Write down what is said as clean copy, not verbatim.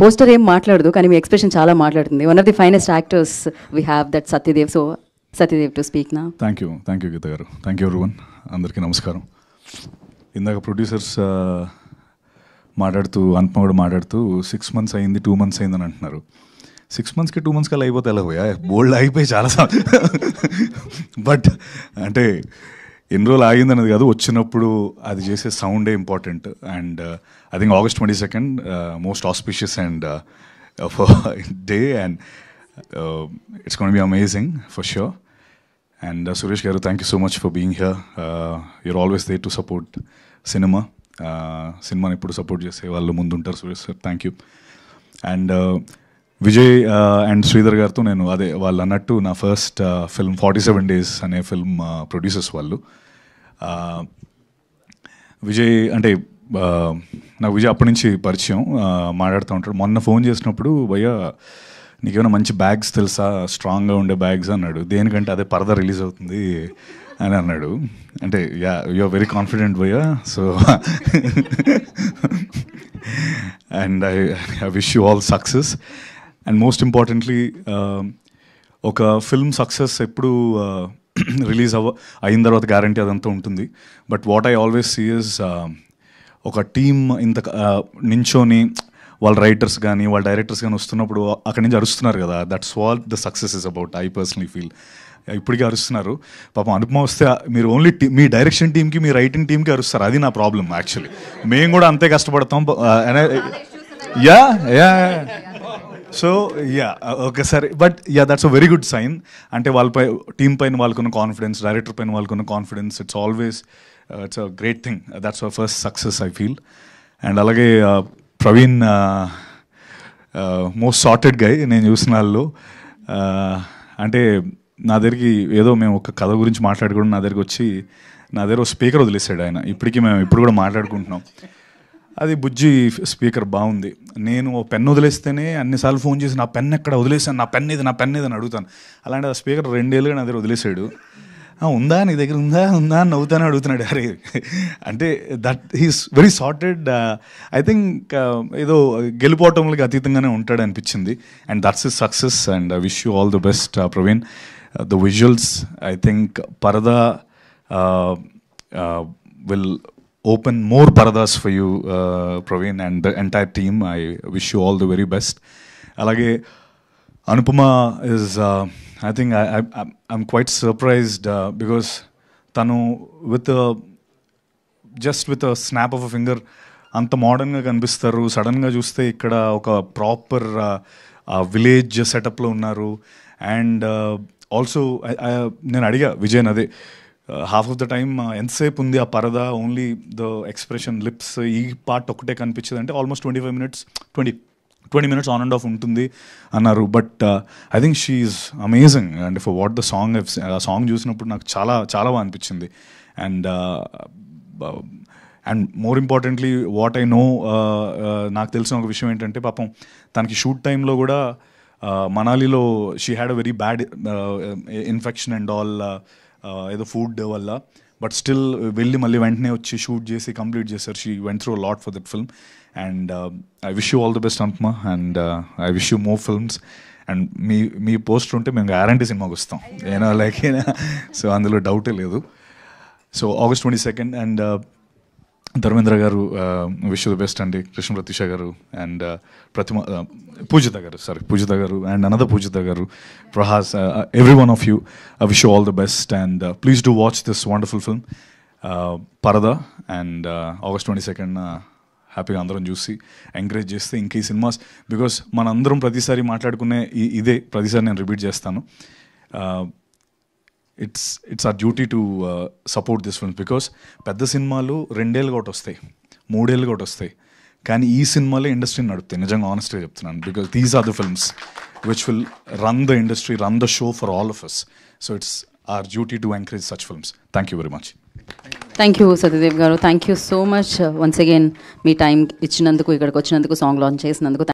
Poster ఏం మాట్లాడదు కానీ మీ ఎక్స్ప్రెషన్ చాలా మాట్లాడుతుంది. One of the finest actors we have that Satyadev. So Satyadev to speak నా. థ్యాంక్ యూ గీత గారు. Thank you everyone. అందరికీ నమస్కారం. ఇందాక ప్రొడ్యూసర్స్ మాట్లాడుతూ అనుపమ కూడా మాట్లాడుతూ 6 months అయింది 2 months అయిందని అంటున్నారు. 6 monthsకి 2 months కల్లా అయిపోతే ఎలా పోయా, బోల్డ్ అయిపోయి చాలా బట్ అంటే ఎన్ని రోజులు ఆగిందనేది కాదు, వచ్చినప్పుడు అది చేసే సౌండే important. And I think August 22nd most auspicious and day and it's gonna be amazing for sure. And Suresh garu, thank you so much for being here. You're always there to support cinema. సినిమాని ఎప్పుడు support చేసే వాళ్ళు ముందుంటారు Suresh sir, thank you. And Vijay and Sridhar గారితో నేను అదే వాళ్ళు అన్నట్టు నా ఫస్ట్ ఫిల్మ్ 47 Days అనే ఫిల్మ్ ప్రొడ్యూసర్స్ వాళ్ళు. విజయ్ అంటే నాకు విజయ్ అప్పటి నుంచి పరిచయం, మాట్లాడుతూ ఉంటాడు. మొన్న ఫోన్ చేసినప్పుడు భయ్యా నీకేమైనా మంచి బ్యాగ్స్ తెలుసా, స్ట్రాంగ్గా ఉండే బ్యాగ్స్ అన్నాడు. దేనికంటే అదే పరదా రిలీజ్ అవుతుంది అని అన్నాడు. అంటే yeah you are very confident భయ్యా. So and I wish you all success. And most importantly ఒక ఫిల్మ్ సక్సెస్ ఎప్పుడు రిలీజ్ అయిన తర్వాత గ్యారంటీ అదంతా ఉంటుంది. But what I always see is ఒక టీమ్ ఇంత నించోని వాళ్ళ రైటర్స్ కానీ వాళ్ళ డైరెక్టర్స్ కానీ వస్తున్నప్పుడు అక్కడి నుంచి అరుస్తున్నారు కదా, that's what the success is about. I personally feel ఇప్పటికీ అరుస్తున్నారు. పాపం అనుపమ వస్తే మీరు ఓన్లీ మీ డైరెక్షన్ టీమ్కి మీ రైటింగ్ టీమ్కి అరుస్తారు. అది నా ప్రాబ్లం యాక్చువల్లీ. మేము కూడా అంతే కష్టపడతాం. Yeah yeah so yeah okay సరే. But yeah that's a very good sign. అంటే వాళ్ళపై టీం పైన వాళ్ళకున్న కాన్ఫిడెన్స్, డైరెక్టర్ పైన వాళ్ళకున్న confidence, it's always it's a great thing. That's our first success I feel. And అలాగే ప్రవీణ్ మోస్ట్ సార్టెడ్ గై నేను చూసిన వాళ్ళు. అంటే నా దగ్గరికి ఏదో మేము ఒక కథ గురించి మాట్లాడుకోవడం నా దగ్గరికి వచ్చి నా దగ్గర ఒక స్పీకర్ వదిలేసాడు ఆయన. ఇప్పటికీ మేము ఇప్పుడు కూడా మాట్లాడుకుంటున్నాం. అది బుజ్జి స్పీకర్ బాగుంది. నేను ఓ పెన్ వదిలేస్తేనే అన్నిసార్లు ఫోన్ చేసి నా పెన్ ఎక్కడ వదిలేసాను, నా పెన్ ఇది అని అడుగుతాను. అలాంటి ఆ స్పీకర్ 2 ఏళ్ళుగా నా దగ్గర వదిలేసాడు. ఉందా నీ దగ్గర ఉందా అని నవ్వుతానే అడుగుతున్నాడు. అరే అంటే that he's very sorted. I think ఏదో గెలుపోవటంలోకి అతీతంగానే ఉంటాడు అనిపించింది. And that's his success. And I wish you all the best Praveen. The visuals I think పరదా will open more paradas for you Praveen and the entire team. I wish you all the very best. Alage Anupama is I think I'm quite surprised because tanu with a snap of a finger anta modern ga kanipistaru. Sudden ga chuste ikkada oka proper village setup lo unnaru. And also nenu adiga Vijay nade half of the time ఎంతసేపు ఉంది ఆ పరదా, only the expression lips ఈ part ఒకటే కనిపించింది. అంటే almost 25 minutes 20 minutes on and of ఉంటుంది అన్నారు. But I think she is amazing. And for what the song, ఆ సాంగ్ చూసినప్పుడు నాకు చాలా చాలా బాగా అనిపించింది. And more importantly what I know, నాకు తెలిసిన ఒక విషయం ఏంటంటే పాపం తనకి షూట్ టైంలో కూడా మనాలిలో she had a very bad infection and all, ఏదో ఫుడ్ వల్ల. బట్ స్టిల్ వెళ్ళి మళ్ళీ వెంటనే వచ్చి షూట్ చేసి కంప్లీట్ చేశారు. She went through lot for that film. And I wish you all the best Anupama. And I wish you more films. And మీ poster ఉంటే మేము గ్యారంటీ సినిమాకి వస్తాం, ఏనా లైక్ ఏనా. సో అందులో డౌటే లేదు. So August 22nd. And Dharmendra గారు విష్ యూ ది బెస్ట్ అండి. కృష్ణ ప్రతీష గారు అండ్ పూజిత గారు అండ్ అనదర్ పూజిత గారు, Prahas, every one of you, I wish you all the best. And please do watch this wonderful film పరదా. అండ్ August 22nd హ్యాపీగా అందరం చూసి encourage చేస్తే ఇంక ఈ సినిమాస్, బికాస్ మనందరం ప్రతిసారి మాట్లాడుకునే ఇదే ప్రతిసారి నేను రిపీట్ చేస్తాను. It's our duty to support this films. Because పెద్ద సినిమాలు 2 ఏళ్ళుగా ఒకటి వస్తాయి, 3 ఏళ్ళుగా ఒకటి వస్తాయి, కానీ ఈ సినిమాలే ఇండస్ట్రీని నడుపుతాయి. నిజంగా ఆనెస్ట్గా చెప్తున్నాను. Because these are the films which will run the industry, run the show for all of us. So it's our duty to encourage such films. Thank you very much. Thank you Satyadev garu. Thank you so much once again మీ time ఇచ్చినందుకు, ఇక్కడికి వచ్చినందుకు, song launch చేసినందుకు.